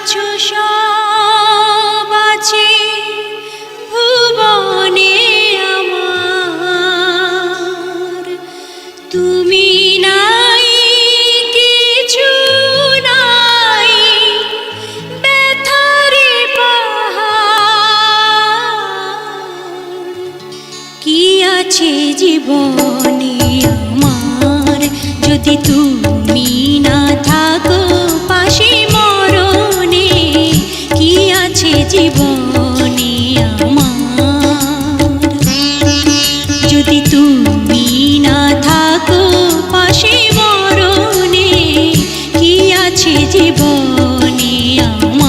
আছো সব আছে ভুবনে আমার, তুমি নাই কিছু নাই ব্যথারে পাহাড়। কি আছে জীবনে আমার যদি তুমি না থাকো পাশে মরণে? কি আছে জীবনে আমার যদি তুমি না থাকো পাশে মরণে? কি আছে জীবনে আমার?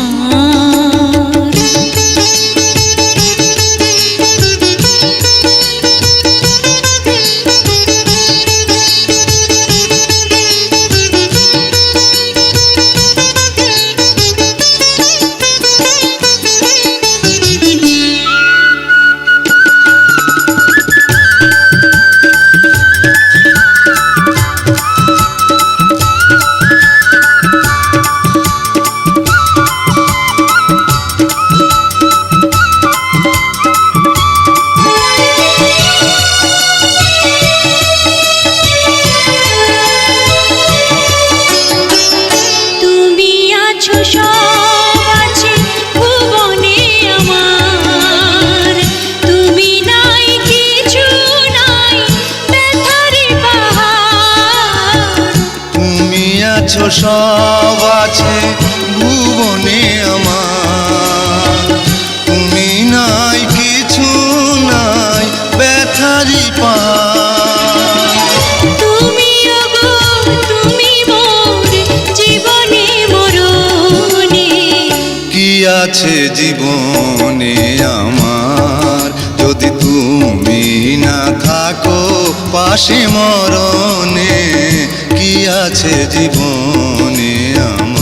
সব আছে ভুবনে আমার, তুমি নাই কিছু নাই ব্যথারি পাহাড়। তুমি ওগো তুমি মোর জীবনে মরণে। কি আছে জীবনে আমার যদি তুমি না থাকো পাশে মরণে? কি আছে জীবনে আমার?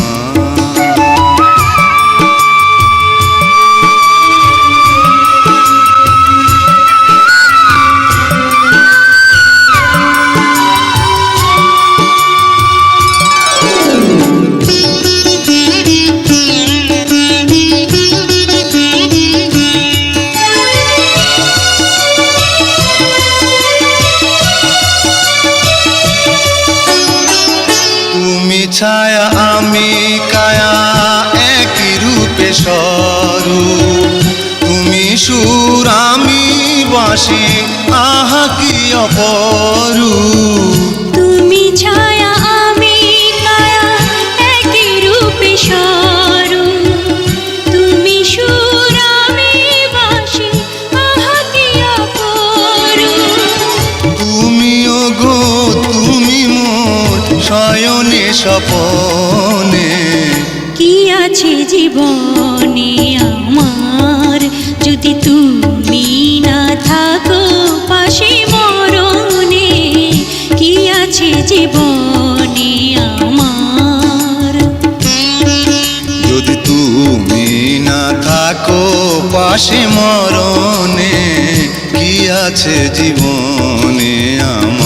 ছায়া আমি কায়া একই রূপে স্বরূপ, তুমি সুর আমি বাঁশি আহা কি অপরূপ। তুমি ছায়া আমি কায়া একই রূপে স্বরূপ, তুমি সুর আমি বাঁশি আহা কি অপরূপ। তুমি ওগো তুমি মোর শয়নে স্বপনে। কি আছে জীবনে আমার যদি তুমি না থাকো পাশে মরণে? কি আছে জীবনে আমার যদি তুমি না থাকো পাশে মরণে? কি আছে জীবনে আমার?